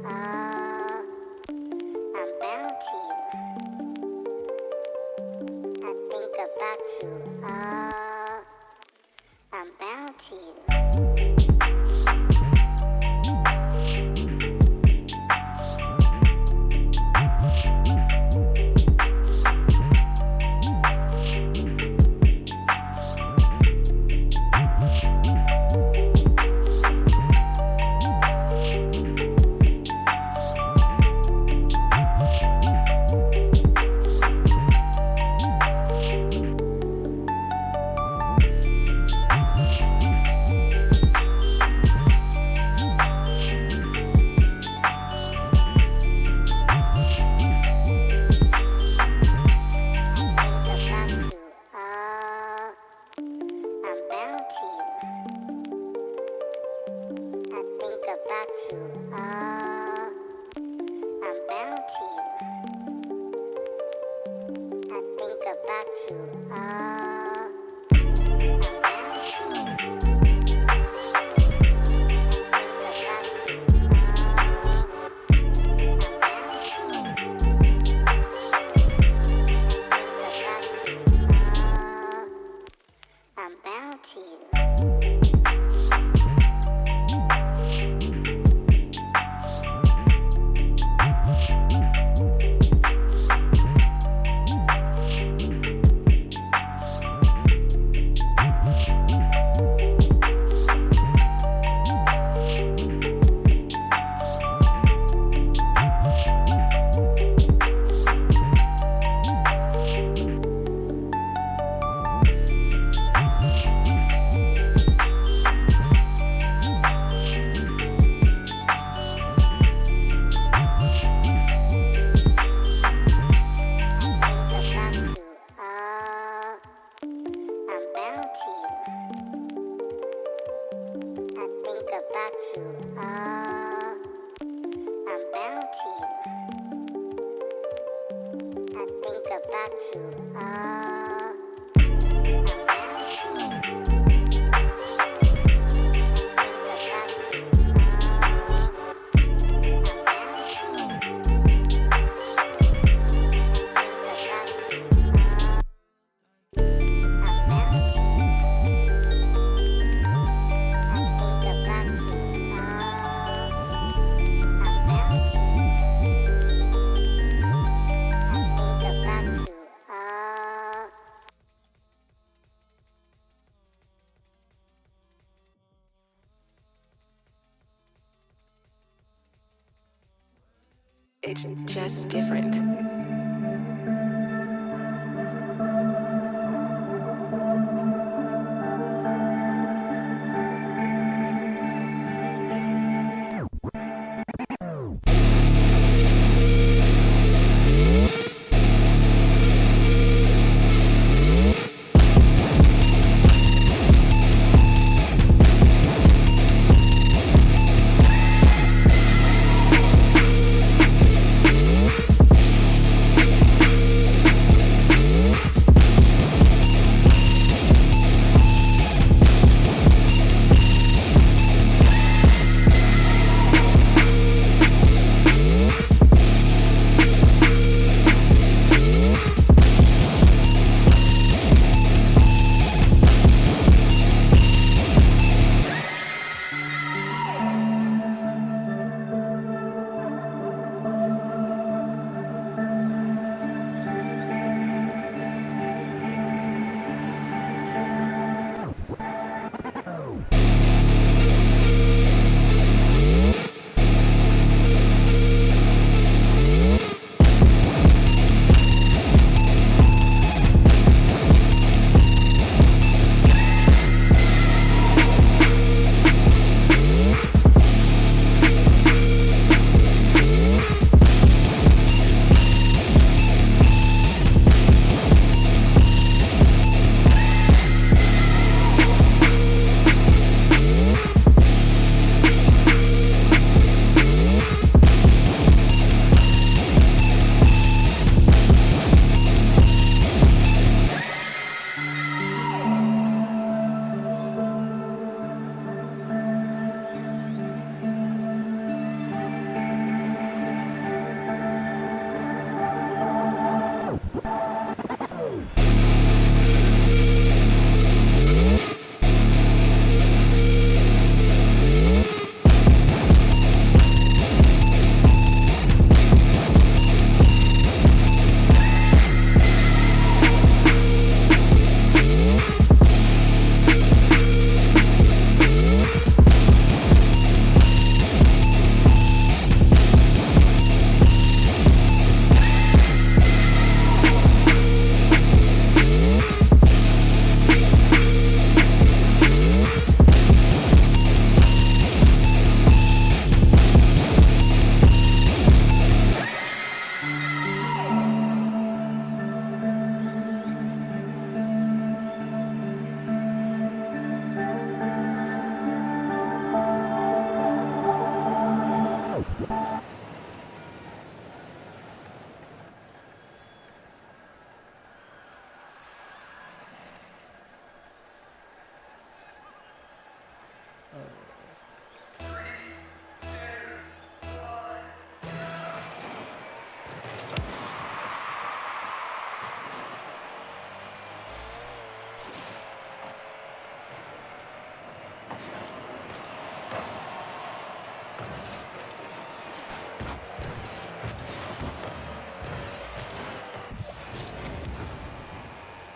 Oh, I'm bound to you. I think about you. Oh, I'm bound to you. It's just different.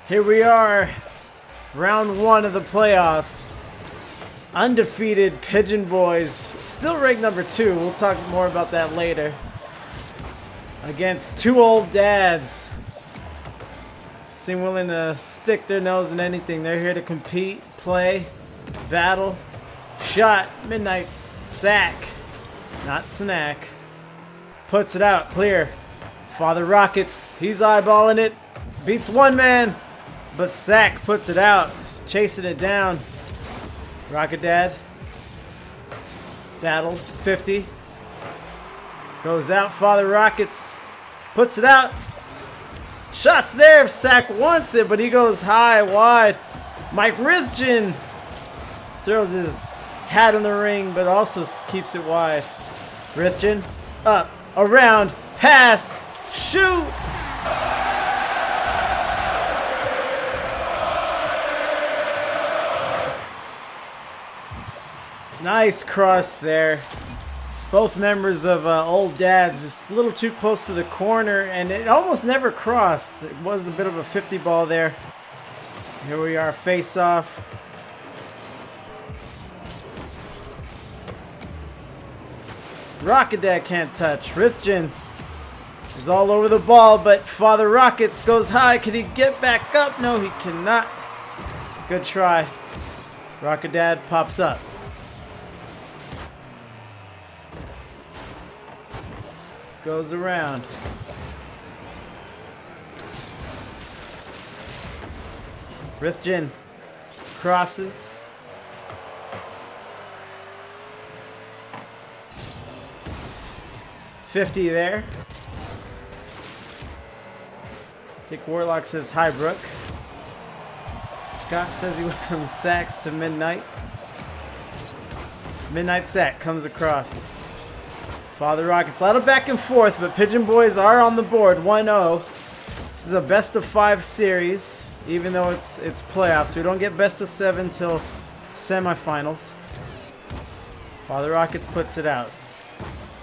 Here we are, round 1 of the playoffs. Undefeated Pigeon boys, still ranked number 2. We'll talk more about that later. Against 2 old dads. Seem willing to stick their nose in anything. They're here to compete, play, battle. Shot, Midnight sack, not snack. Puts it out, clear. Father Rockets, he's eyeballing it. Beats one man, but Sack puts it out, chasing it down. Rocket Dad battles, 50. Goes out, Father Rockets puts it out. Shots there if Sack wants it, but he goes high, wide. Mike Rithgen throws his hat in the ring, but also keeps it wide. Rithgen, up, around, pass, shoot! Nice cross there. Both members of Old Dads just a little too close to the corner, and it almost never crossed. It was a bit of a 50 ball there. Here we are, face off. Rocket Dad can't touch. Rithgen is all over the ball, but Father Rockets goes high. Can he get back up? No, he cannot. Good try. Rocket Dad pops up. Goes around. Rithgen crosses. $50 there. Dick Warlock says hi, Brooke. Scott says he went from Sacks to Midnight. Midnight Sack comes across. Father Rockets, a lot of back and forth, but Pigeon Boys are on the board, 1-0. This is a best of 5 series, even though it's playoffs. So we don't get best of 7 till semifinals. Father Rockets puts it out.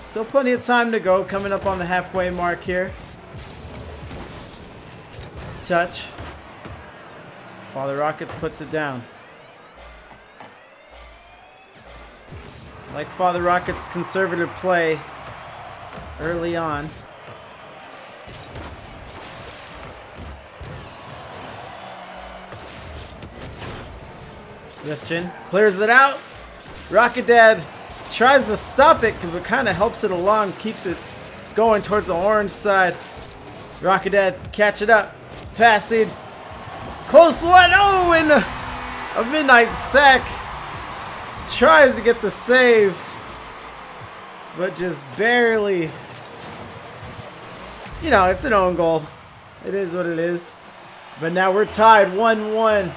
Still plenty of time to go, coming up on the halfway mark here. Touch. Father Rockets puts it down. Like Father Rockets' conservative play early on. Rithgen clears it out. Rocket Dad tries to stop it, but kind of helps it along, keeps it going towards the orange side. Rocket Dad catch it up, passing. Close one. Oh, and a Midnight Sack. Tries to get the save, but just barely. You know, it's an own goal. It is what it is. But now we're tied 1-1.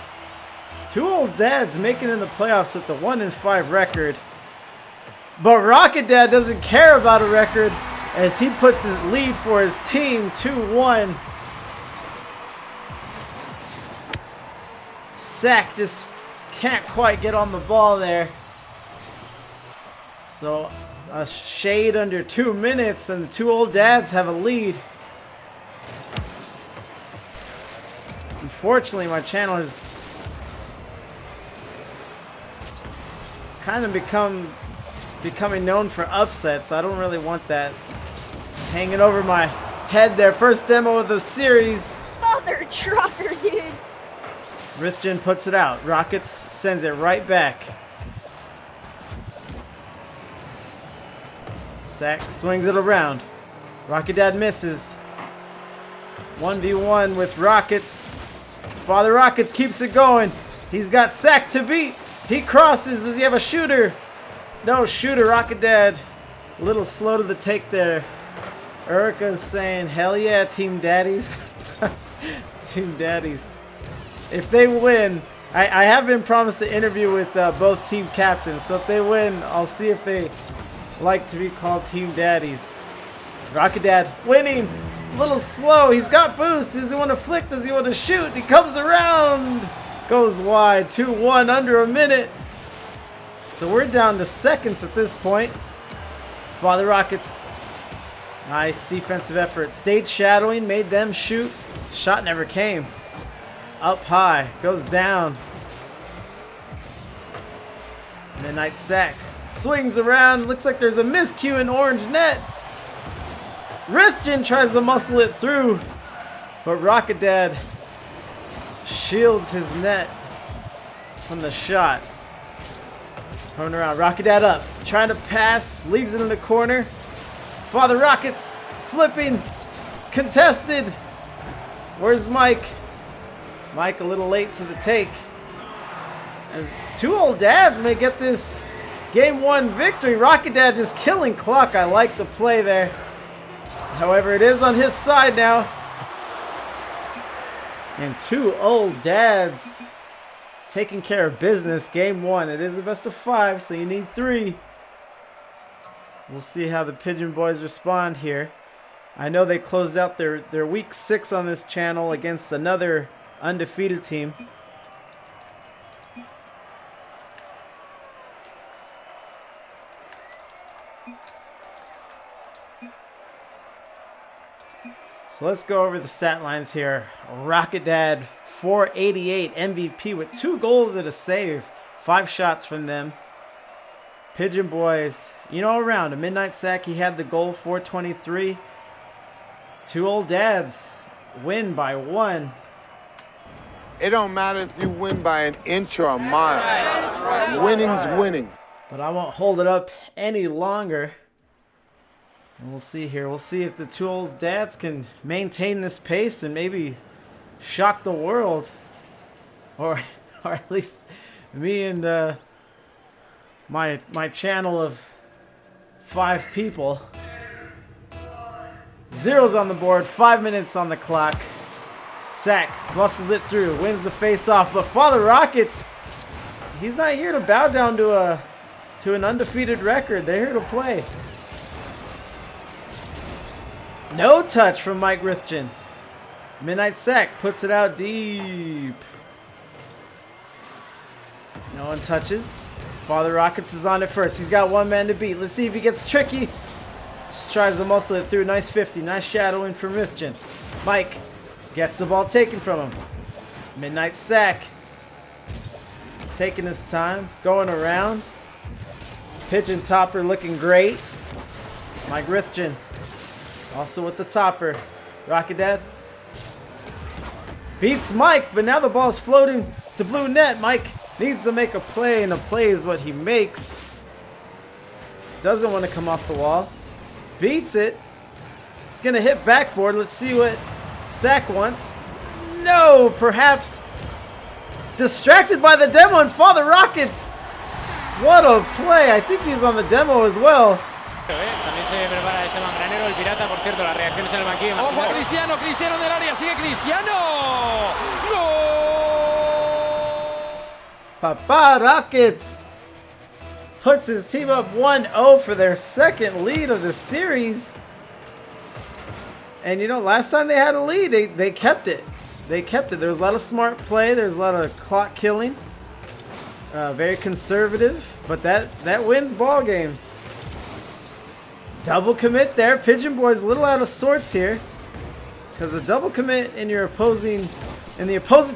2 old dads making it in the playoffs with the 1-5 record. But Rocket Dad doesn't care about a record as he puts his lead for his team 2-1. Sack just can't quite get on the ball there. So a shade under 2 minutes and the 2 old dads have a lead. Unfortunately, my channel has kind of becoming known for upsets. I don't really want that hanging over my head there. First demo of the series. Mother trucker, dude. Rithgen puts it out. Rockets sends it right back. Sack swings it around. Rocket Dad misses. 1v1 with Rockets. Father Rockets keeps it going. He's got Sack to beat. He crosses. Does he have a shooter? No shooter. Rocket Dad a little slow to the take there. Erica's saying, hell yeah, Team Daddies. Team Daddies. If they win, I have been promised an interview with both team captains. So if they win, I'll see if they like to be called Team Daddies. Rocket Dad winning. A little slow. He's got boost. Does he want to flick? Does he want to shoot? He comes around. Goes wide. 2-1 under a minute. So we're down to seconds at this point. Father Rockets. Nice defensive effort. Stayed shadowing. Made them shoot. Shot never came. Up high. Goes down. Midnight Sack. Swings around. Looks like there's a miscue in orange net. Rithgen tries to muscle it through. But Rocket Dad shields his net from the shot. Coming around. Rocket Dad up. Trying to pass. Leaves it in the corner. Father Rockets flipping. Contested. Where's Mike? Mike a little late to the take. And two old dads may get this game 1 victory. Rocket Dad just killing clock. I like the play there. However, it is on his side now. And two old dads taking care of business. Game 1. It is a best of 5, so you need 3. We'll see how the Pigeon boys respond here. I know they closed out their week 6 on this channel against another undefeated team. So let's go over the stat lines here. Rocket Dad, 488 MVP with 2 goals and a save. 5 shots from them. Pigeon boys, you know, around a Midnight Sack, he had the goal, 423. Two old dads win by 1. It don't matter if you win by an inch or a mile. Winning's winning. But I won't hold it up any longer. And we'll see here. We'll see if the two old dads can maintain this pace and maybe shock the world. Or at least me and my channel of 5 people. 0's on the board. 5 minutes on the clock. Sack muscles it through. Wins the face-off. But Father Rockets, he's not here to bow down to an undefeated record. They're here to play. No touch from Mike Rithgen. Midnight Sack puts it out deep. No one touches. Father Rockets is on it first. He's got 1 man to beat. Let's see if he gets tricky. Just tries to muscle it through. Nice 50. Nice shadowing from Rithgen. Mike gets the ball taken from him. Midnight Sack taking his time. Going around. Pigeon topper looking great. Mike Rithgen also with the topper. Rocket Dad beats Mike, but now the ball is floating to blue net. Mike needs to make a play, and a play is what he makes. Doesn't want to come off the wall. Beats it. It's going to hit backboard. Let's see what Sack wants. No, perhaps distracted by the demo and Father Rockets. What a play. I think he's on the demo as well. También se prepara este mangranero, el pirata, por cierto, las reacciones en el banquillo. Ojo a Cristiano, Cristiano del área, sigue Cristiano. ¡No! Papa Rockets puts his team up 1-0 for their second lead of the series. And you know, last time they had a lead, they kept it. They kept it. There was a lot of smart play. There was a lot of clock killing. Very conservative, but that wins ball games. Double commit there. Pigeon boy's a little out of sorts here, because a double commit in the opposing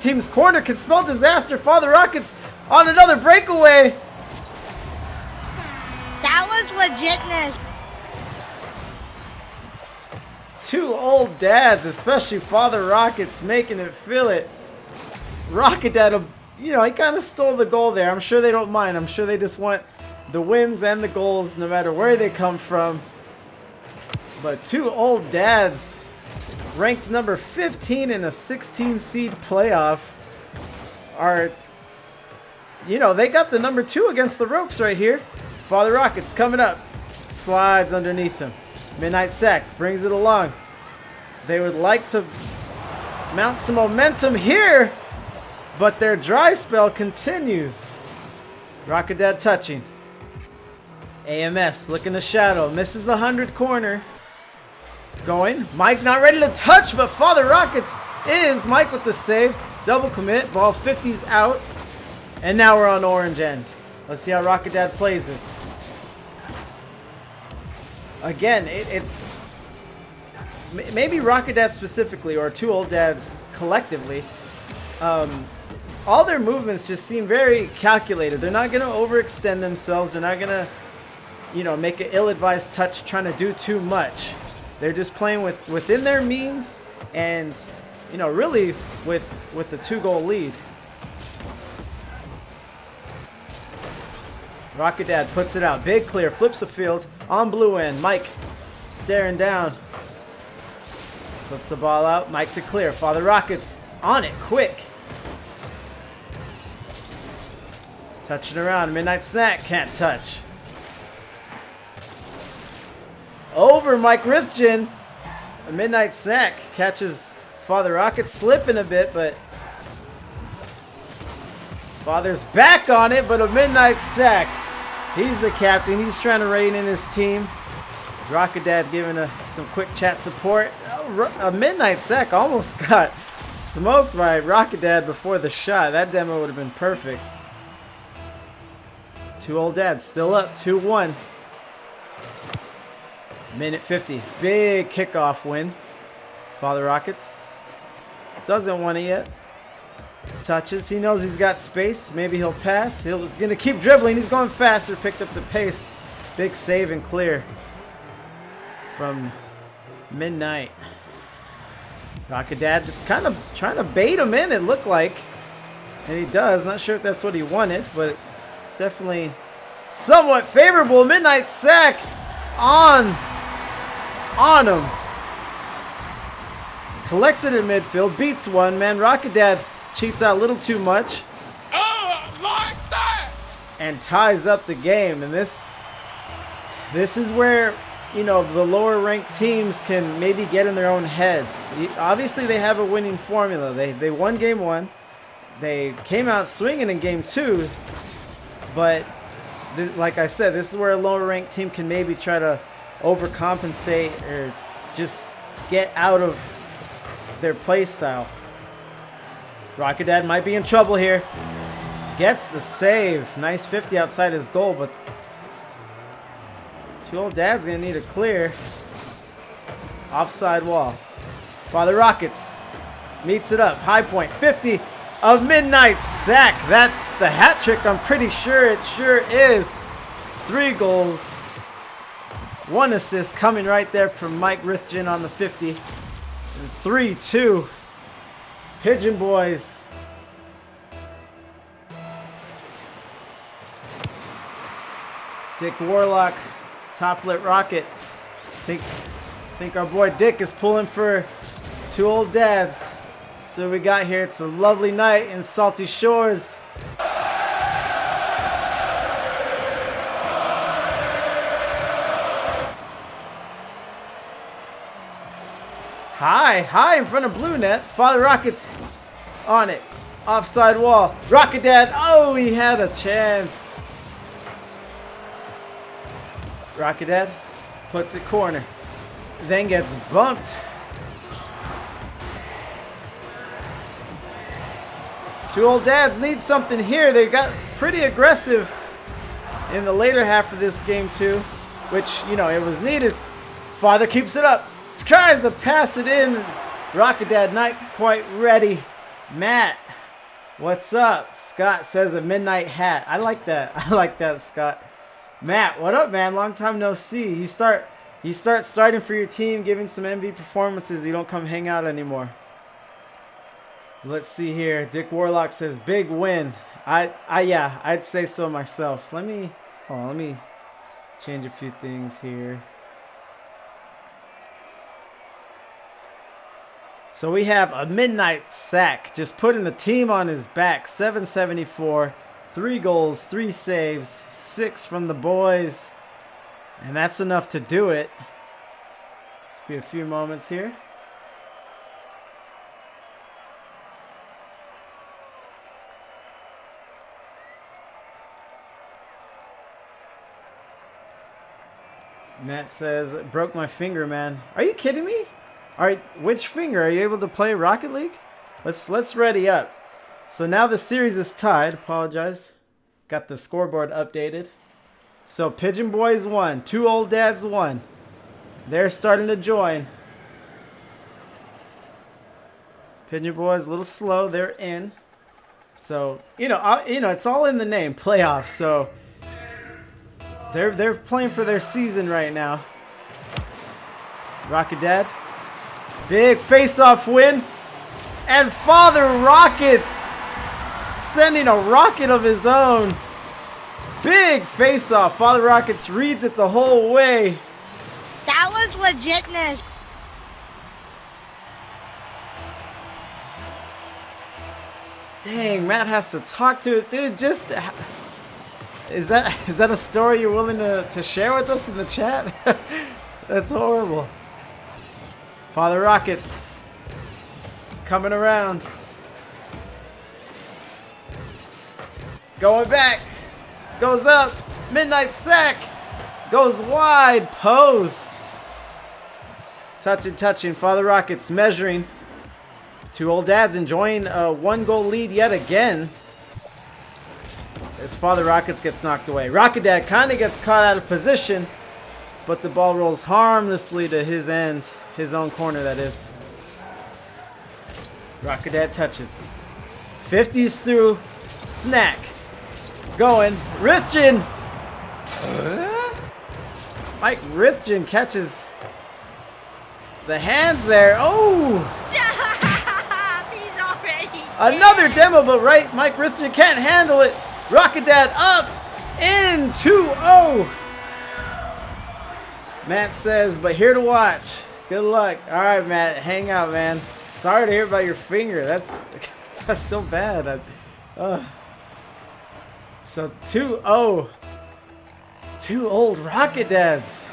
team's corner can spell disaster. Father Rockets on another breakaway. That was legitness. Two old dads, especially Father Rockets, making it feel it. Rocket Dad, you know, he kind of stole the goal there. I'm sure they don't mind. I'm sure they just want the wins and the goals no matter where they come from. But two old dads, ranked number 15 in a 16 seed playoff, are, you know, they got the number 2 against the ropes right here. Father Rockets coming up, slides underneath him. Midnight Sack brings it along. They would like to mount some momentum here, but their dry spell continues. Rocket Dad touching. AMS looking to shadow, misses the 100 corner. Going, Mike not ready to touch, but Father Rockets is. Mike with the save, double commit, ball 50's out, and now we're on orange end. Let's see how Rocket Dad plays this. Again, it's maybe Rocket Dad specifically, or two old dads collectively, all their movements just seem very calculated. They're not going to overextend themselves. They're not going to, you know, make an ill-advised touch trying to do too much. They're just playing within their means and, you know, really with the 2-goal lead. Rocket Dad puts it out. Big clear. Flips the field. On blue end. Mike staring down. Puts the ball out. Mike to clear. Father Rockets on it. Quick. Touching around. Midnight Snack can't touch. Over Mike Rithgen. A Midnight Snack catches Father Rocket slipping a bit, but Father's back on it, but a Midnight Sack. He's the captain. He's trying to rein in his team. Rocket Dad giving some quick chat support. A Midnight Sack almost got smoked by Rocket Dad before the shot. That demo would have been perfect. 2 Old Dads still up, 2-1. Minute 50. Big kickoff win. Father Rockets doesn't want it yet. Touches. He knows he's got space. Maybe he'll pass. He's going to keep dribbling. He's going faster. Picked up the pace. Big save and clear from Midnight. Rocket Dad just kind of trying to bait him in, it looked like. And he does. Not sure if that's what he wanted, but it's definitely somewhat favorable. Midnight Sack on him. Collects it in midfield. Beats one. Man, Rocket Dad cheats out a little too much. Like that! And ties up the game. And this is where, you know, the lower ranked teams can maybe get in their own heads. Obviously, they have a winning formula. They won game 1. They came out swinging in game 2. But like I said, this is where a lower ranked team can maybe try to overcompensate or just get out of their play style. Rocket Dad might be in trouble here. Gets the save. Nice 50 outside his goal, but 2 Old Dad's gonna need a clear. Offside wall. Father Rockets meets it up. High point. 50 of Midnight Sack. That's the hat trick. I'm pretty sure it sure is. 3 goals. 1 assist coming right there from Mike Rithgen on the 50. And 3-2. Pigeon Boys. Dick Warlock. Toplet Rocket. Think our boy Dick is pulling for 2 Old Dads. So we got here. It's a lovely night in Salty Shores. High in front of blue net. Father Rockets on it. Offside wall. Rocket Dad. Oh, he had a chance. Rocket Dad puts it corner. Then gets bumped. 2 Old Dads need something here. They got pretty aggressive in the later half of this game too, which, you know, it was needed. Father keeps it up. Tries to pass it in. Rocket Dad not quite ready. Matt, what's up? Scott says a midnight hat. I like that. I like that, Scott. Matt, what up, man? Long time no see. You start starting for your team, giving some MV performances. You don't come hang out anymore. Let's see here. Dick Warlock says big win. Yeah, I'd say so myself. Let me change a few things here. So we have a Midnight Sack, just putting the team on his back. 774, 3 goals, 3 saves, 6 from the boys. And that's enough to do it. Let's be a few moments here. Matt says, broke my finger, man. Are you kidding me? All right, which finger? Are you able to play Rocket League? Let's ready up. So now the series is tied. Apologize. Got the scoreboard updated. So Pigeon Boys won. 2 Old Dads won. They're starting to join. Pigeon boys a little slow. They're in. So it's all in the name, playoffs. So they're playing for their season right now. Rocket Dad, big face-off win, and Father Rockets sending a rocket of his own. Big face-off. Father Rockets reads it the whole way. That was legitness. Dang, Matt has to talk to it, dude. Just is that a story you're willing to share with us in the chat? That's horrible. Father Rockets coming around, going back, goes up, midnight sack, goes wide, post. Touching. Father Rockets measuring. Two old dads enjoying a 1-goal lead yet again. As Father Rockets gets knocked away. Rocket Dad kind of gets caught out of position, but the ball rolls harmlessly to his end. His own corner, that is. Rocket Dad touches. 50s through. Snack. Going. Rithgen. Mike Rithgen catches the hands there. Oh! He's already Another demo, but right, Mike Rithgen can't handle it. Rocket Dad up, in, 2-0. Matt says, but here to watch. Good luck. All right, Matt, hang out, man. Sorry to hear about your finger. That's so bad. So 2-0. Two old Rocket Dads.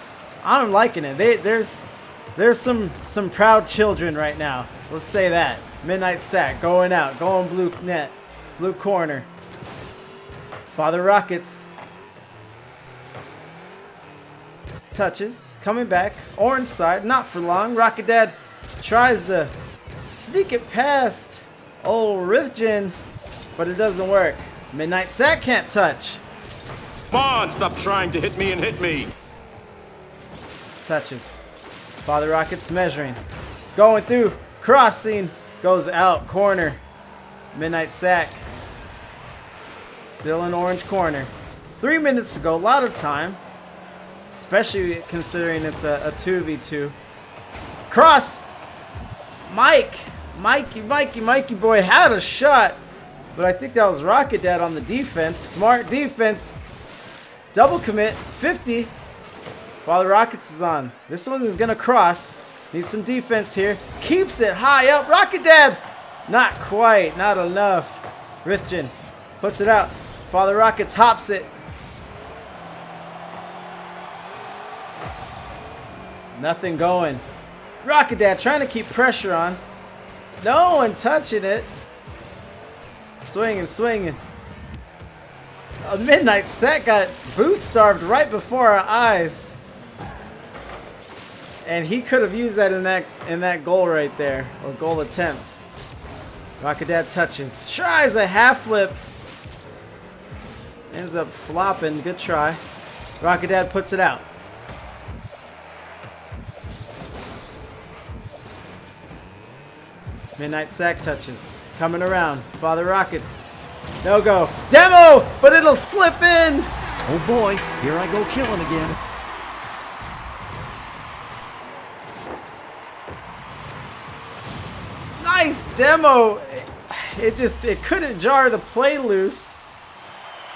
I'm liking it. There's some proud children right now. Let's say that. Midnight sack going out, going blue net, blue corner. Father Rockets touches, coming back, orange side, not for long. Rocket Dad tries to sneak it past old Rithgen, but it doesn't work. Midnight sack can't touch. Come on, stop trying to hit me and hit me. Touches. Father Rockets measuring, going through, crossing. Goes out, corner. Midnight sack. Still in orange corner. 3 minutes to go, a lot of time. Especially considering it's a 2v2. Cross! Mikey boy had a shot. But I think that was Rocket Dad on the defense. Smart defense. Double commit, 50. Father Rockets is on. This one is going to cross. Needs some defense here. Keeps it high up. Rocket Dad! Not quite. Not enough. Rithgen puts it out. Father Rockets hops it. Nothing going. Rocket Dad trying to keep pressure on. No one touching it. Swinging. A midnight set got boost starved right before our eyes. And he could have used that in that goal right there, or goal attempt. Rocket Dad touches, tries a half flip, ends up flopping. Good try. Rocket Dad puts it out. Midnight sack touches, coming around. Father Rockets, no go. Demo, but it'll slip in. Oh boy, here I go killing again. Nice demo. It couldn't jar the play loose.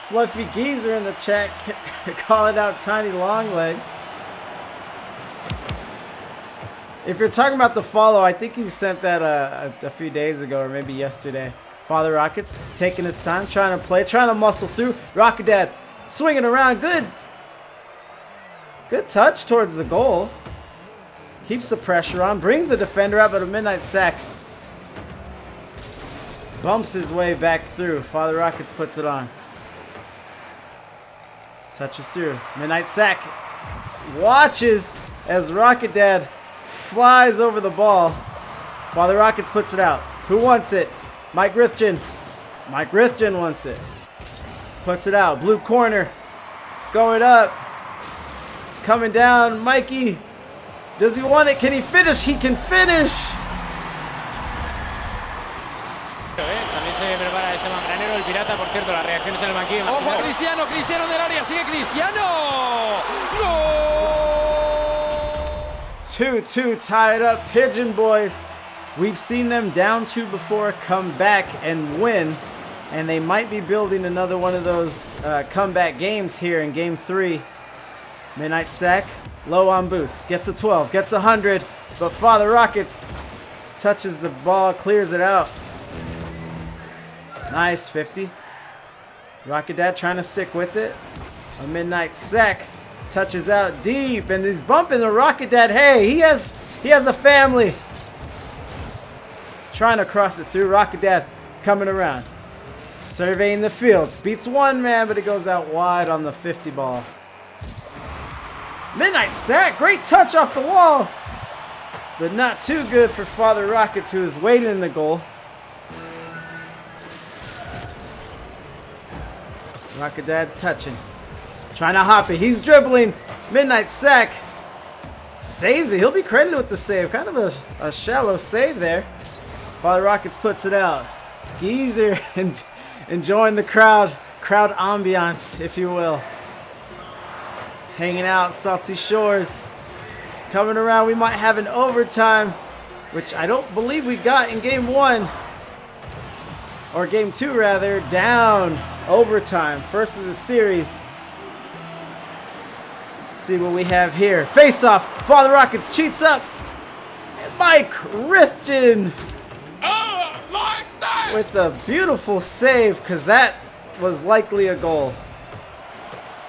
Fluffy Geezer in the chat calling out tiny long legs. If you're talking about the follow, I think he sent that a few days ago or maybe yesterday. Father Rockets taking his time, trying to play, trying to muscle through. Rocket Dad swinging around. Good touch towards the goal. Keeps the pressure on, brings the defender up at a midnight sack. Bumps his way back through. Father Rockets puts it on. Touches through. Midnight sack. Watches as Rocket Dad flies over the ball. Father Rockets puts it out. Who wants it? Mike Rithgen. Mike Rithgen wants it. Puts it out. Blue corner. Going up. Coming down. Mikey. Does he want it? Can he finish? He can finish. se prepara este mangranero, el pirata, por cierto, las reacciones en el banquillo. Ojo, Cristiano, Cristiano del área, sigue Cristiano. ¡Gol! 2-2 tied up. Pigeon boys, we've seen them down 2 before, come back and win. And they might be building another one of those comeback games here in game 3. Midnight Sack, low on boost. Gets a 12, gets 100. But Father Rockets touches the ball, clears it out. Nice, 50. Rocket Dad trying to stick with it. A Midnight Sack touches out deep, and he's bumping the Rocket Dad. Hey, he has a family. Trying to cross it through. Rocket Dad coming around. Surveying the field. Beats one man, but it goes out wide on the 50 ball. Midnight Sack. Great touch off the wall. But not too good for Father Rockets, who is waiting in the goal. Rocket Dad touching. Trying to hop it. He's dribbling. Midnight Sack saves it. He'll be credited with the save. Kind of a shallow save there. Father Rockets puts it out. Geezer enjoying the crowd ambiance, if you will. Hanging out, Salty Shores. Coming around, we might have an overtime, which I don't believe we got in game 1. Or game 2, rather. Down. Overtime. First of the series. Let's see what we have here. Face off. Father Rockets cheats up. And Mike Rithgen. With a beautiful save, because that was likely a goal.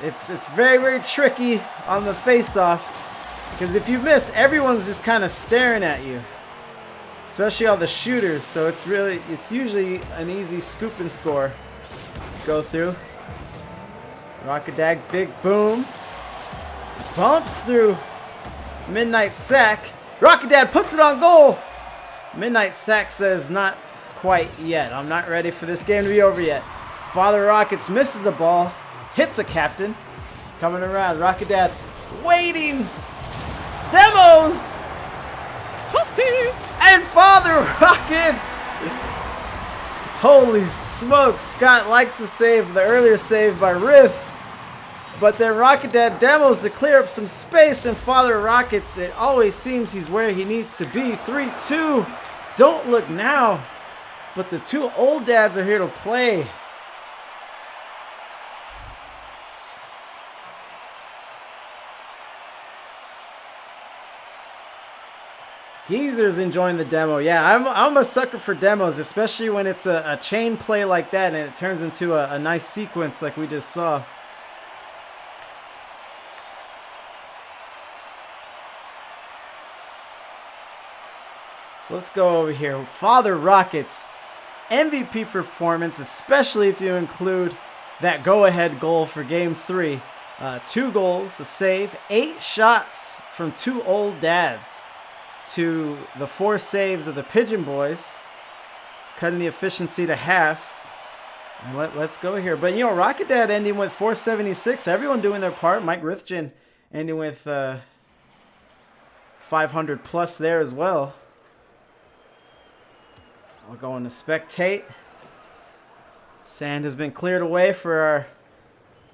It's very, very tricky on the face-off, because if you miss, everyone's just kind of staring at you, especially all the shooters. So it's usually an easy scoop and score. Go through. Rocket Dag, big boom, bumps through. Midnight Sack. Rocket Dad puts it on goal. Midnight Sack says not quite yet. I'm not ready for this game to be over yet. Father Rockets misses the ball. Hits a captain. Coming around. Rocket Dad waiting. Demos. And Father Rockets. Holy smokes. Scott likes the save. The earlier save by Rith. But then Rocket Dad demos to clear up some space. And Father Rockets, it always seems he's where he needs to be. 3-2. Don't look now. But the two old dads are here to play. Geezer's enjoying the demo. Yeah, I'm a sucker for demos, especially when it's a chain play like that and it turns into a nice sequence like we just saw. So let's go over here. Father Rockets. MVP performance, especially if you include that go-ahead goal for Game 3. 2 goals, a save, 8 shots from 2 old dads to the 4 saves of the Pigeon boys, cutting the efficiency to half. And let's go here. But, you know, Rocket Dad ending with 476. Everyone doing their part. Mike Rithgen ending with 500 plus there as well. We're going to spectate. Sand has been cleared away for our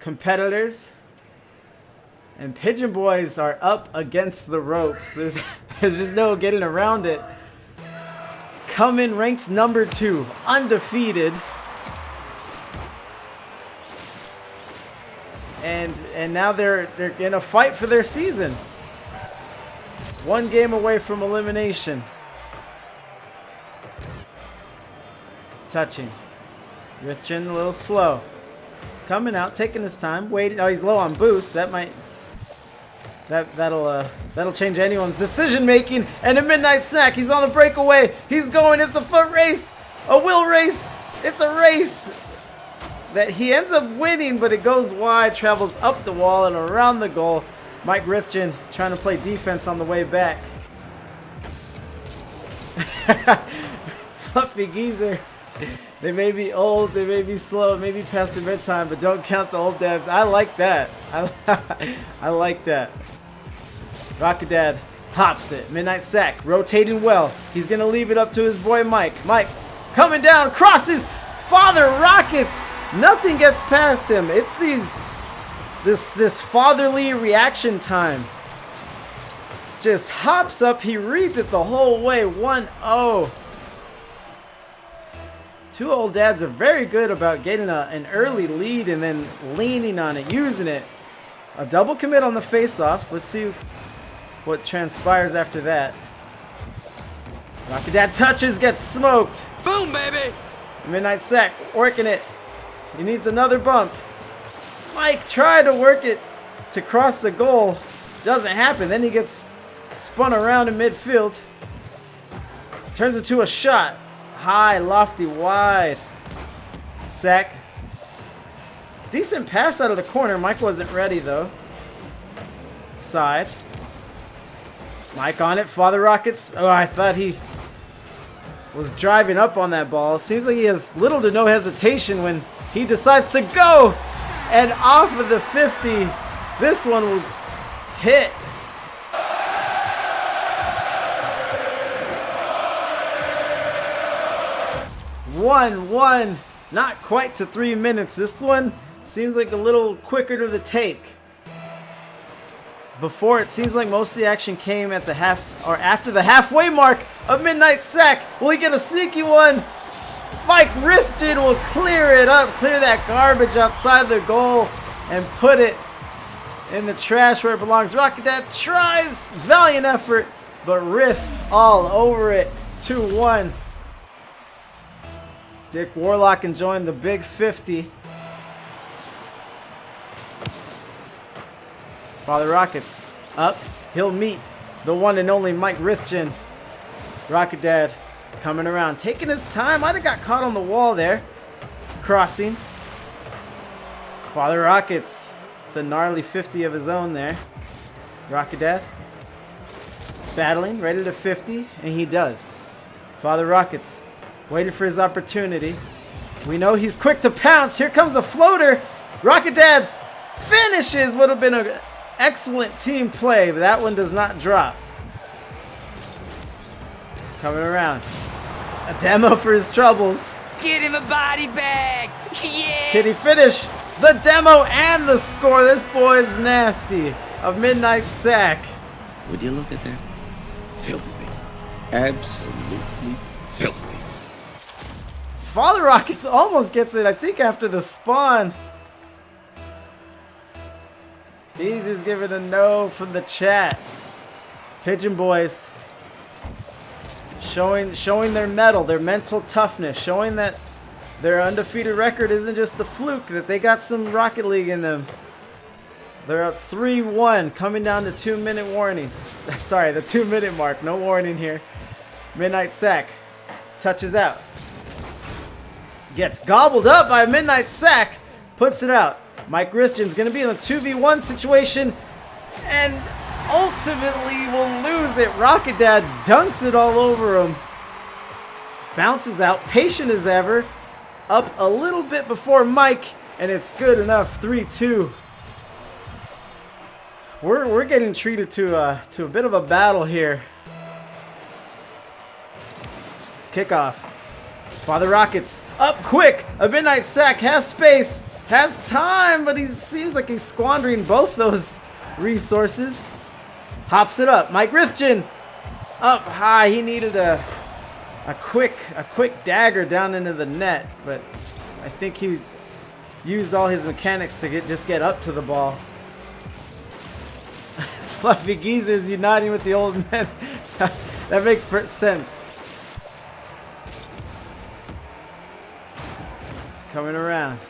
competitors. And Pigeon boys are up against the ropes. There's just no getting around it. Come in ranked number 2, undefeated. And now they're in a fight for their season. 1 game away from elimination. Touching. Rithgen a little slow. Coming out, taking his time, waiting. Oh, he's low on boost. That'll change anyone's decision making. And a Midnight Sack. He's on the breakaway. He's going. It's a foot race. A will race. It's a race that he ends up winning, but it goes wide, travels up the wall and around the goal. Mike Rithgen trying to play defense on the way back. Fluffy Geezer. They may be old, they may be slow, maybe past their bedtime, but don't count the old dads. I like that. I like that. Rocket Dad hops it. Midnight Sack rotating well. He's going to leave it up to his boy Mike. Mike coming down, crosses, Father Rockets, nothing gets past him. It's this fatherly reaction time. Just hops up, he reads it the whole way. 1-0. Two old dads are very good about getting an early lead and then leaning on it, using it. A double commit on the face-off. Let's see what transpires after that. Rocket Dad touches, gets smoked. Boom, baby! Midnight Sack working it. He needs another bump. Mike tried to work it to cross the goal. Doesn't happen. Then he gets spun around in midfield. Turns into a shot. High, lofty, wide. Sack. Decent pass out of the corner. Mike wasn't ready though. Side. Mike on it. Father Rockets. Oh, I thought he was driving up on that ball. Seems like he has little to no hesitation when he decides to go. And off of the 50. This one will hit. 1-1, not quite to 3 minutes. This one seems like a little quicker to the take. Before, it seems like most of the action came at the after the halfway mark of Midnight Sack. Will he get a sneaky one? Mike Rithgen will clear it up, clear that garbage outside the goal, and put it in the trash where it belongs. Rocket Dad tries, valiant effort, but Rith all over it. 2-1. Dick Warlock enjoying the big 50. Father Rockets up. He'll meet the one and only Mike Rithgen. Rocket Dad coming around, taking his time. Might have got caught on the wall there. Crossing. Father Rockets, the gnarly 50 of his own there. Rocket Dad battling, ready to 50, and he does. Father Rockets waiting for his opportunity. We know he's quick to pounce. Here comes a floater. Rocket Dad finishes. Would have been an excellent team play, but that one does not drop. Coming around. A demo for his troubles. Get him a body bag! Yeah! Can he finish the demo and the score? This boy is nasty. Of Midnight Sack. Would you look at that? Filthy. Absolutely filthy. Father Rockets almost gets it, I think, after the spawn. He's just giving a no from the chat. Pigeon boys showing their mettle, their mental toughness, showing that their undefeated record isn't just a fluke, that they got some Rocket League in them. They're up 3-1, coming down to 2-minute warning. Sorry, the 2-minute mark. No warning here. Midnight Sack touches out. Gets gobbled up by Midnight Sack. Puts it out. Mike Rithgen's going to be in a 2v1 situation and ultimately will lose it. Rocket Dad dunks it all over him. Bounces out, patient as ever. Up a little bit before Mike, and it's good enough. 3-2. We're getting treated to a bit of a battle here. Kickoff. Father Rockets up quick. A Midnight Sack has space, has time, but he seems like he's squandering both those resources. Hops it up. Mike Rithgen up high. He needed a quick dagger down into the net, but I think he used all his mechanics to just get up to the ball. Fluffy geezers uniting with the old men. That makes sense. Coming around.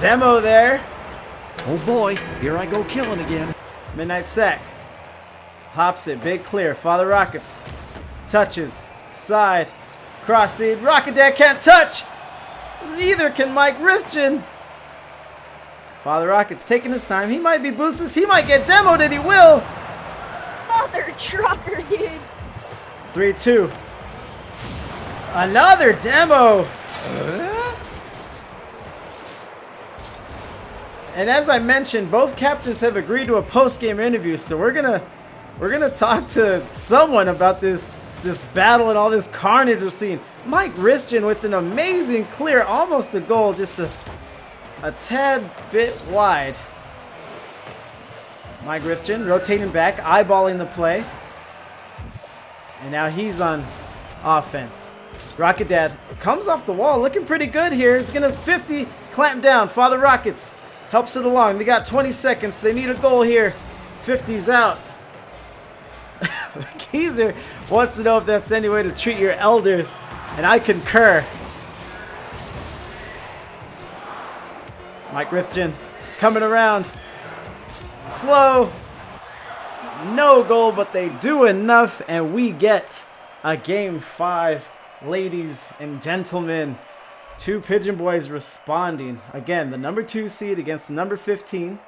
Demo there. Oh boy, here I go killing again. Midnight Sack. Hops it. Big clear. Father Rockets. Touches. Side. Cross seed. Rocket Dad can't touch. Neither can Mike Rithgen. Father Rockets taking his time. He might be boostless. He might get demoed, and he will. Mother trucker, dude. 3-2. Another demo. And as I mentioned, both captains have agreed to a post-game interview, so we're gonna talk to someone about this battle and all this carnage we're seeing. Mike Rithgen with an amazing clear, almost a goal, just a tad bit wide. Mike Rithgen rotating back, eyeballing the play. And now he's on offense. Rocket Dad comes off the wall, looking pretty good here. He's gonna 50, clamp down. Father Rockets helps it along. They got 20 seconds. They need a goal here. 50's out. Geezer wants to know if that's any way to treat your elders, and I concur. Mike Rithgen coming around. Slow. No goal, but they do enough, and we get a game 5, ladies and gentlemen. 2 Pigeon Boys responding. Again, the number 2 seed against the number 15.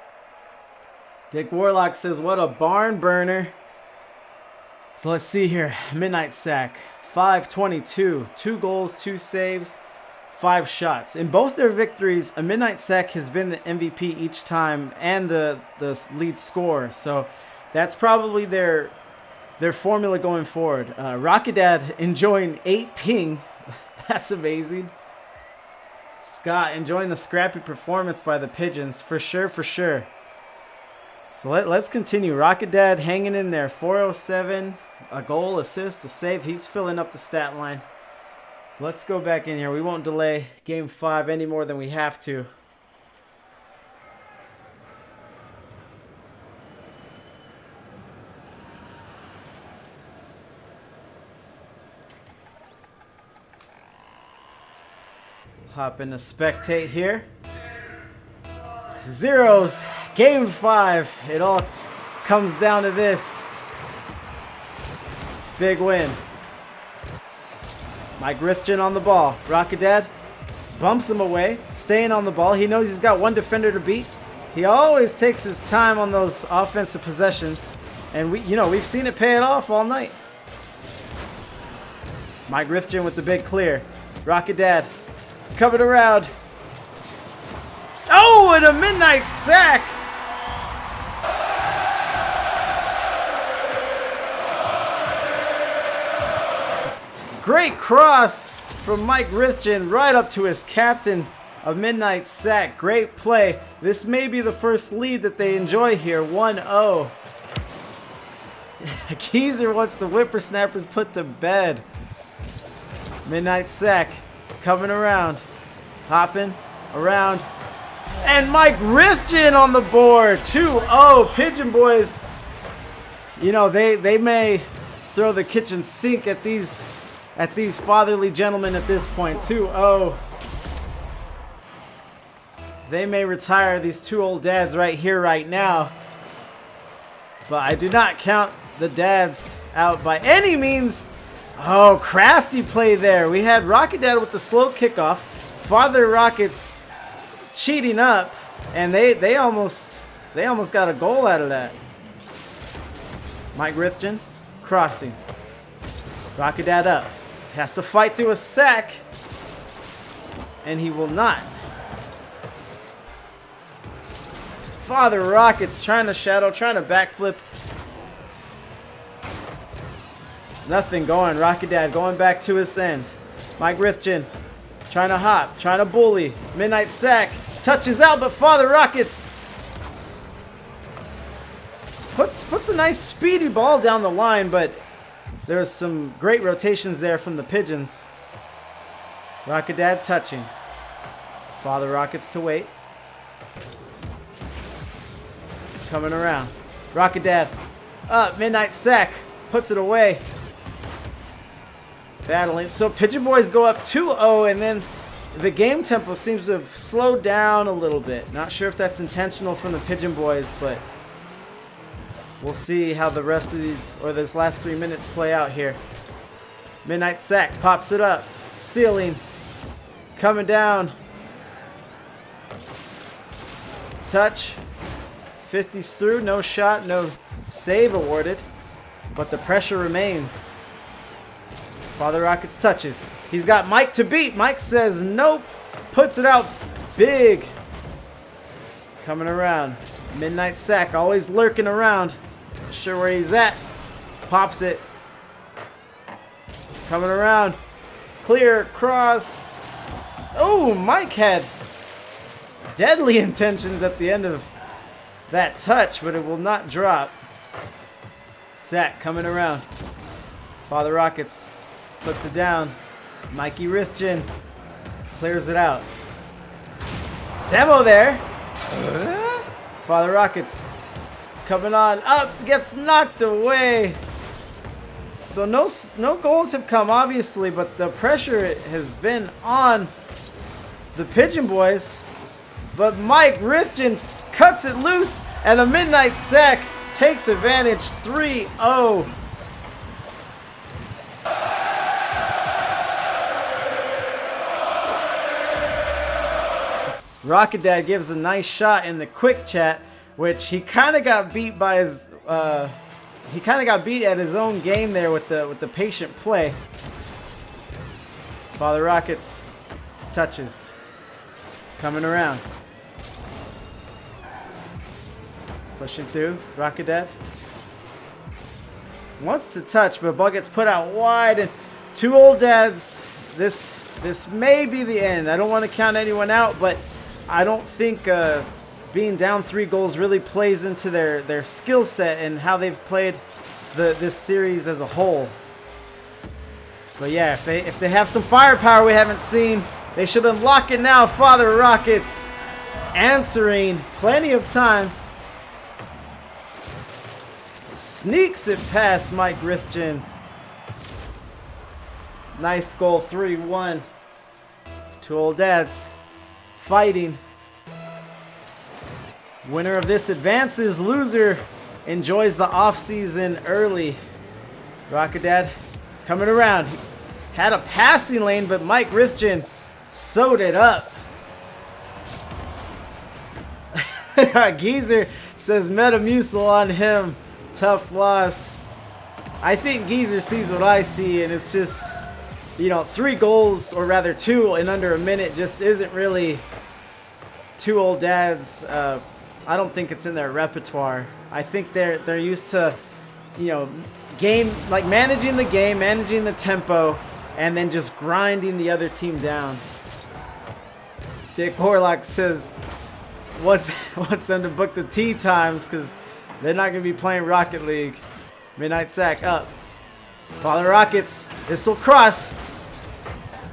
Dick Warlock says, what a barn burner. So let's see here. Midnight Sack, 522. 2 goals, 2 saves, 5 shots. In both their victories, a Midnight Sack has been the MVP each time and the lead scorer. So that's probably their formula going forward. Rocket Dad enjoying 8 ping. That's amazing. Scott enjoying the scrappy performance by the Pigeons. For sure, for sure. So let's continue. Rocket Dad hanging in there. 407, a goal, assist, a save. He's filling up the stat line. Let's go back in here. We won't delay game 5 any more than we have to. Hop into spectate here. Zeros. Game 5. It all comes down to this. Big win. Mike Rithgen on the ball. Rocket Dad bumps him away, staying on the ball. He knows he's got 1 defender to beat. He always takes his time on those offensive possessions, and we've seen it pay it off all night. Mike Rithgen with the big clear. Rocket Dad coming around. Oh, and a Midnight Sack. Great cross from Mike Rithgen right up to his captain, a Midnight Sack. Great play. This may be the first lead that they enjoy here. 1-0. Geezer wants the Whippersnappers put to bed. Midnight Sack coming around. Hopping around. And Mike Rithgen on the board. 2-0. Pigeon Boys, they may throw the kitchen sink at these fatherly gentlemen at this point. 2-0. They may retire these 2 old dads right here, right now. But I do not count the dads out by any means. Oh, crafty play there. We had Rocket Dad with the slow kickoff. Father Rockets cheating up, and they almost got a goal out of that. Mike Rithgen crossing. Rocket Dad up. Has to fight through a sack, and he will not. Father Rockets trying to shadow, trying to backflip. Nothing going. Rocket Dad going back to his end. Mike Rithgen trying to hop, trying to bully. Midnight Sack touches out, but Father Rockets puts a nice speedy ball down the line, but there's some great rotations there from the Pigeons. Rocket Dad touching. Father Rockets to wait. Coming around. Rocket Dad up. Midnight Sack puts it away. Battling. So Pigeon Boys go up 2-0, and then the game tempo seems to have slowed down a little bit. Not sure if that's intentional from the Pigeon Boys, but we'll see how the rest of this last 3 minutes play out here. Midnight Sack pops it up. Ceiling. Coming down. Touch. 50's through. No shot. No save awarded. But the pressure remains. Father Rockets touches. He's got Mike to beat. Mike says nope. Puts it out big. Coming around. Midnight Sack always lurking around. Not sure where he's at. Pops it. Coming around. Clear cross. Oh, Mike had deadly intentions at the end of that touch, but it will not drop. Sack coming around. Father Rockets puts it down. Mikey Rithgen clears it out. Demo there. Father Rockets coming on up, gets knocked away. So no goals have come, obviously, but the pressure has been on the Pigeon boys. But Mike Rithgen cuts it loose, and a midnight sack takes advantage. 3-0. Rocket Dad gives a nice shot in the quick chat, which he kind of got beat by his. He kind of got beat at his own game there with the patient play. Father Rockets touches, coming around, pushing through. Rocket Dad wants to touch, but ball gets put out wide, and 2 old dads. This may be the end. I don't want to count anyone out, but I don't think being down 3 goals really plays into their skill set and how they've played this series as a whole. But yeah, if they have some firepower we haven't seen, they should unlock it now. Father Rockets answering, plenty of time. Sneaks it past Mike Rithgen. Nice goal, 3-1. 2 old dads fighting. Winner of this advances. Loser enjoys the off-season early. Rocket Dad coming around. Had a passing lane, but Mike Rithgen sewed it up. Geezer says Metamucil on him. Tough loss. I think Geezer sees what I see, and it's just, 3 goals, or rather 2 in under a minute, just isn't really 2 old dads. I don't think it's in their repertoire. I think they're used to, managing the game, managing the tempo, and then just grinding the other team down. Dick Horlock says, wants them to book the tee times because they're not going to be playing Rocket League. Midnight sack up. Father Rockets, this will cross.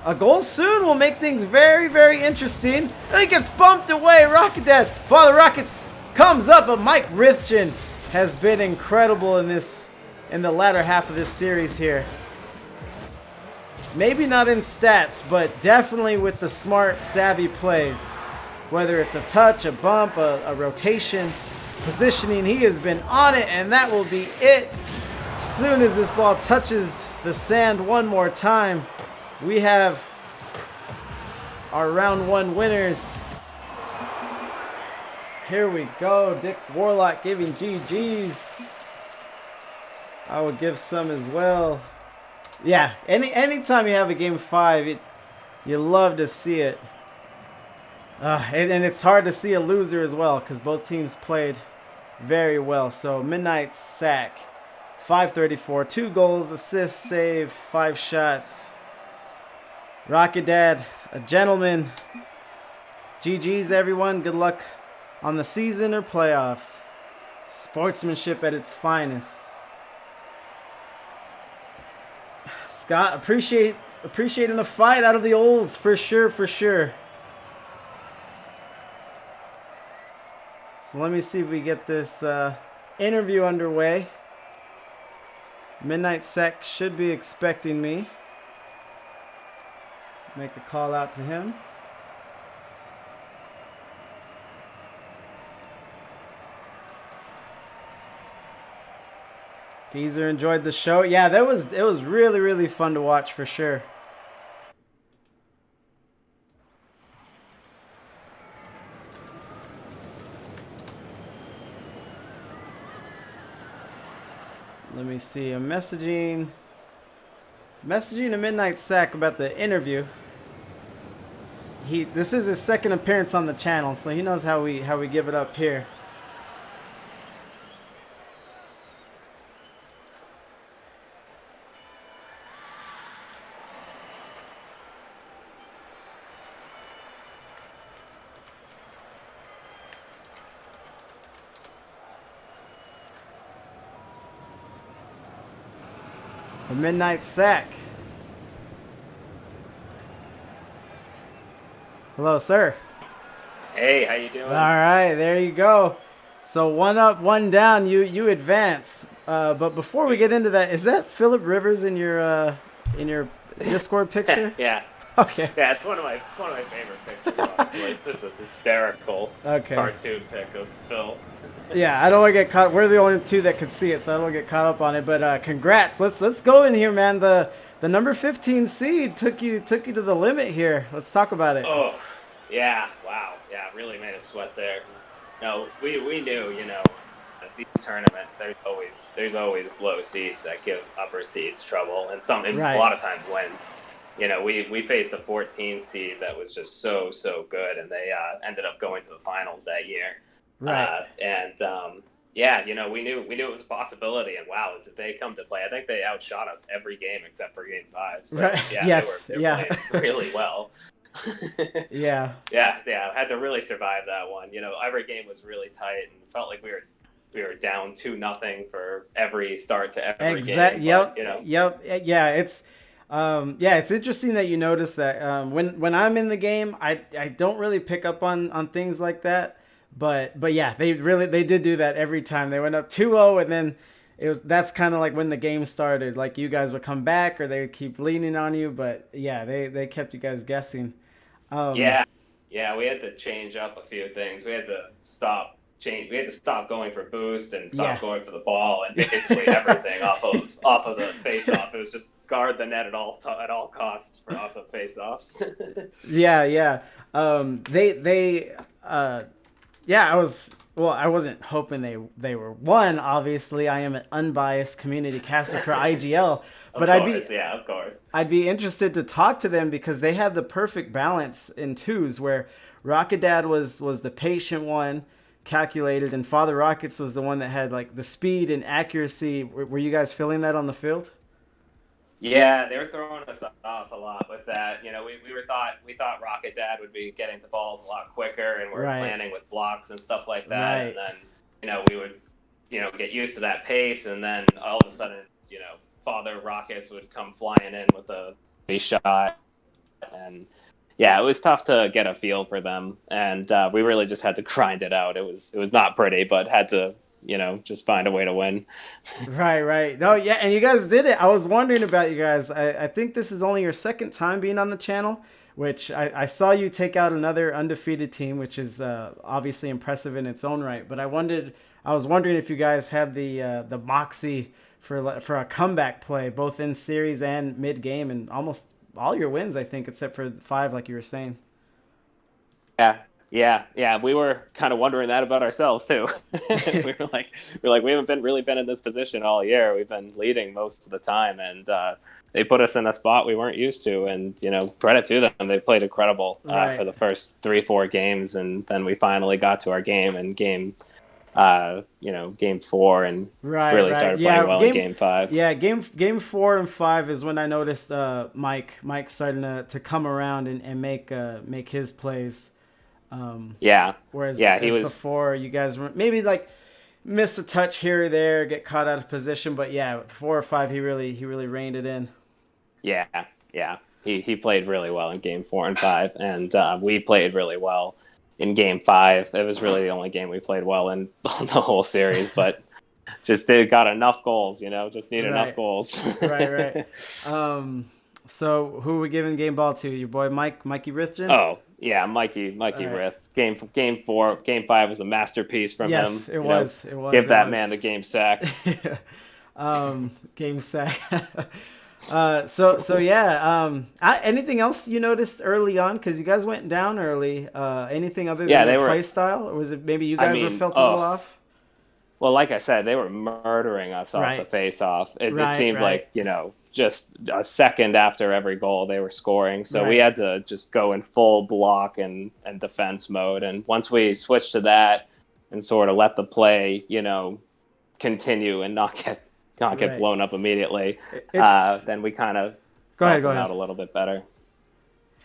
A goal soon will make things very, very interesting. He gets bumped away. Rocket Dad. Father Rockets comes up, but Mike Rithgen has been incredible in the latter half of this series here. Maybe not in stats, but definitely with the smart, savvy plays. Whether it's a touch, a bump, a rotation, positioning, he has been on it, and that will be it. As soon as this ball touches the sand one more time, we have our round 1 winners. Here we go. Dick Warlock giving GGs. I would give some as well. Yeah, anytime you have a game 5, you love to see it. And it's hard to see a loser as well because both teams played very well. So Midnight sack, 534, 2 goals, assist, save, 5 shots. Rocket Dad, a gentleman. GG's everyone. Good luck on the season or playoffs. Sportsmanship at its finest. Scott, appreciating the fight out of the olds for sure, for sure. So let me see if we get this interview underway. Midnight Sec should be expecting me. Make a call out to him. Geezer enjoyed the show. Yeah, it was really, really fun to watch for sure. Let me see. I'm messaging a Midnight Sack about the interview. This is his second appearance on the channel, so he knows how we give it up here. The midnight sack. Hello, sir. Hey, how you doing? All right, there you go. So 1 up, 1 down. You advance. But before we get into that, is that Phillip Rivers in your Discord picture? Yeah. Okay. Yeah, it's one of my favorite pictures. Honestly, it's just a hysterical cartoon pic of Phil. Yeah, I don't want to get caught. We're the only two that could see it, so I don't want to get caught up on it. But congrats. Let's go in here, man. The number 15 seed took you to the limit here. Let's talk about it. Oh, yeah. Wow. Yeah, really made us sweat there. No, we knew, at these tournaments there's always low seeds that give upper seeds trouble, and a lot of times when. We faced a 14 seed that was just so good, and they ended up going to the finals that year. Right. We knew it was a possibility, and wow, did they come to play? I think they outshot us every game except for game 5. So right. yeah, they were playing really well. Yeah. Yeah. I had to really survive that one. Every game was really tight, and felt like we were down 2-0 for every start to every game. Yep. Yeah. It's interesting that you notice that when I'm in the game, I don't really pick up on things like that. But yeah, they did do that every time. They went up 2-0, and then that's kind of like when the game started. Like you guys would come back, or they would keep leaning on you. But yeah, they kept you guys guessing. Yeah, we had to change up a few things. We had to stop going for boost and stop going for the ball, and basically everything off of the face-off. It was just guard the net at all costs for off of face-offs. Yeah. I wasn't hoping they were one. Obviously, I am an unbiased community caster for IGL, but of course. I'd be interested to talk to them because they had the perfect balance in twos, where Rocket Dad was the patient one, calculated, and Father Rockets was the one that had like the speed and accuracy. Were you guys feeling that on the field? Yeah, they were throwing us off a lot with that. We thought Rocket Dad would be getting the balls a lot quicker, and we're planning with blocks and stuff like that. Right. And then we would get used to that pace, and then all of a sudden Father Rockets would come flying in with a base shot, and yeah, it was tough to get a feel for them, and we really just had to grind it out. It was not pretty, but had to just find a way to win. Right. No, yeah, and you guys did it. I was wondering about you guys. I think this is only your second time being on the channel, which I saw you take out another undefeated team, which is obviously impressive in its own right. But I was wondering if you guys had the moxie for a comeback play, both in series and mid game, and almost all your wins, I think, except for 5, like you were saying. Yeah. We were kind of wondering that about ourselves too. we were like, we haven't really been in this position all year. We've been leading most of the time, and they put us in a spot we weren't used to. And credit to them, they played incredible for the first 3-4 games, and then we finally got to our game and game 4, and really started playing well in game 5. Yeah, game 4 and 5 is when I noticed Mike starting to come around and make his plays. Whereas he was before, you guys were maybe like miss a touch here or there, get caught out of position, but 4 or 5 he really reined it in. Yeah. He played really well in game 4 and 5, and we played really well in game 5. It was really the only game we played well in the whole series, but just got enough goals, just need enough goals. Right. So who are we giving game ball to? Your boy Mikey Rithgen? Oh, yeah, Mikey Rith. Game 5 was a masterpiece from him. Yes, it was. Give that man the game sack. Game sack. Anything else you noticed early on? Because you guys went down early. Anything other than the play style? Or was it maybe you guys felt a little off? Well, like I said, they were murdering us off the face-off. It seemed like, just a second after every goal they were scoring. So we had to just go in full block and defense mode. And once we switched to that and sort of let the play, continue and not get blown up immediately, then we kind of got them out a little bit better.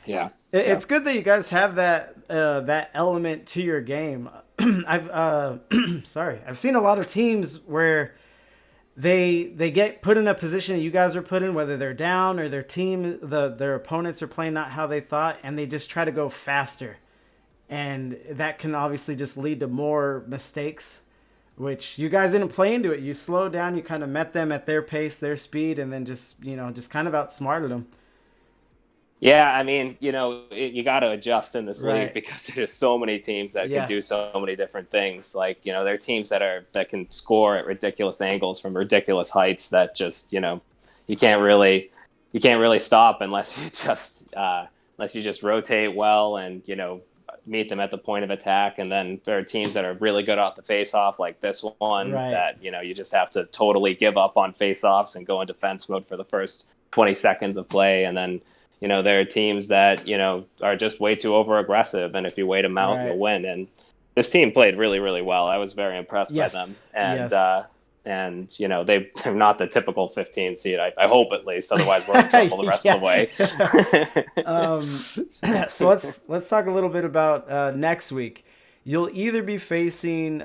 Yeah. It's good that you guys have that element to your game. I've seen a lot of teams where they get put in a position that you guys are put in, whether they're down or their team, their opponents are playing not how they thought, and they just try to go faster. And that can obviously just lead to more mistakes, which you guys didn't play into it. You slowed down, you kind of met them at their pace, their speed, and then just kind of outsmarted them. Yeah, I mean, you got to adjust in this Right. league because there's just so many teams that can do so many different things. Like, there are teams that can score at ridiculous angles from ridiculous heights that just, you can't really stop unless you just rotate well and, meet them at the point of attack. And then there are teams that are really good off the face-off, like this one, that, you just have to totally give up on face-offs and go in defense mode for the first 20 seconds of play. And then, there are teams that, are just way too over-aggressive, and if you wait them out, you'll win. And this team played really, really well. I was very impressed by them. And, they're not the typical 15 seed. I hope, at least. Otherwise, we're in trouble the rest of the way. So let's talk a little bit about next week. You'll either be facing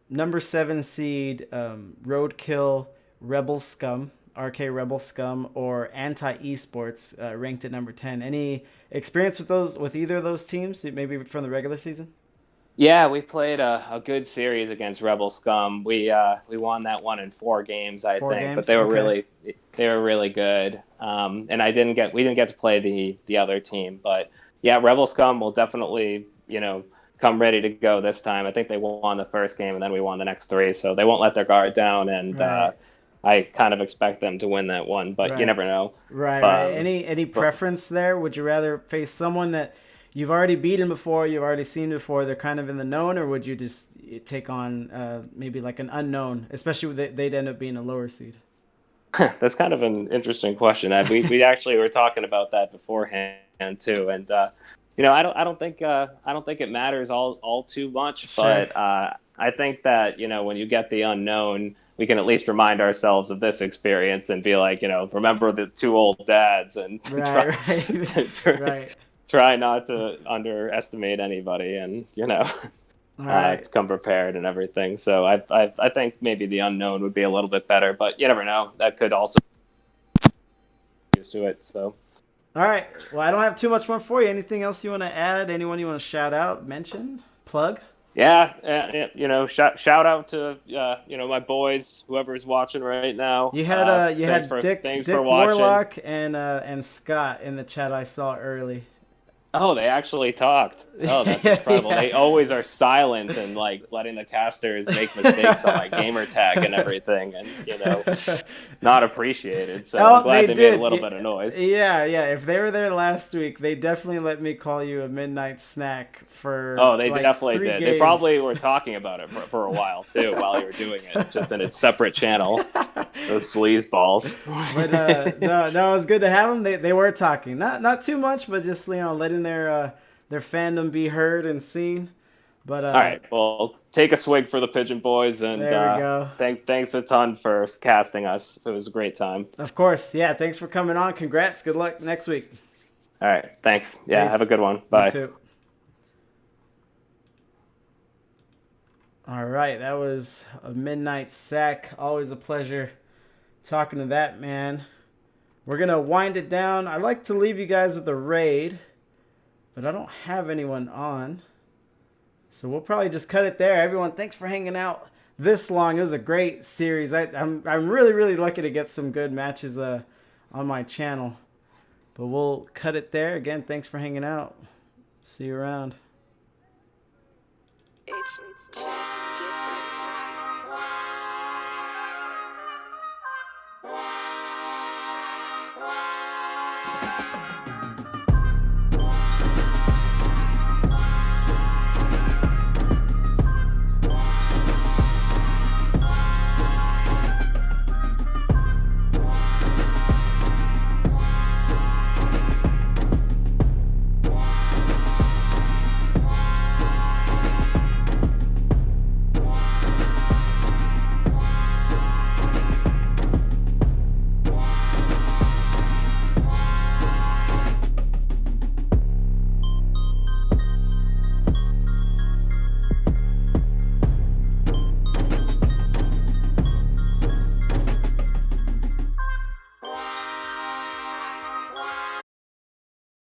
number 7 seed Roadkill Rebel Scum, RK Rebel Scum, or Anti Esports, ranked at number 10. Any experience with either of those teams, maybe from the regular season? Yeah, we played a good series against Rebel Scum. We won that one in 4 games, I think, but they were really good. And we didn't get to play the other team, but yeah, Rebel Scum will definitely come ready to go this time. I think they won the first game and then we won the next 3, so they won't let their guard down. And I kind of expect them to win that one, but you never know. Right. Any preference there? Would you rather face someone that you've already beaten before, you've already seen before, they're kind of in the known, or would you just take on maybe like an unknown, especially they'd end up being a lower seed? That's kind of an interesting question. We actually were talking about that beforehand too, and I don't think it matters all too much, sure. But I think that when you get the unknown, we can at least remind ourselves of this experience and be like, remember the 2 old dads and try not to underestimate anybody, and come prepared and everything. So I think maybe the unknown would be a little bit better, but you never know. That could also be used to it. So. All right. Well, I don't have too much more for you. Anything else you want to add? Anyone you want to shout out, mention, plug? Yeah, shout out to my boys, whoever's watching right now. You had Dick Warlock and Scott in the chat I saw early. Oh, they actually talked. Oh, that's incredible. Yeah. They always are silent and letting the casters make mistakes on my gamer tag and everything, and not appreciated. So I'm glad they made a little bit of noise. Yeah. If they were there last week, they definitely let me call you a midnight snack for. Oh, they definitely 3 did. games. They probably were talking about it for a while too, while you were doing it, just in its separate channel. Those sleaze balls. But no, it was good to have them. They were talking, not too much, but just letting their fandom be heard and seen. But all right, well, take a swig for the Pigeon boys, and there we go. Thanks a ton for casting us. It was a great time. Of course, yeah. Thanks for coming on. Congrats. Good luck next week. All right, thanks. Yeah, Thanks. Have a good one. Bye. You too. All right, that was a midnight sack. Always a pleasure talking to that man. We're gonna wind it down. I like to leave you guys with a raid, but I don't have anyone on, so we'll probably just cut it there. Everyone, thanks for hanging out this long. It was a great series. I'm really, really lucky to get some good matches on my channel, but we'll cut it there. Again, thanks for hanging out. See you around. It's just different.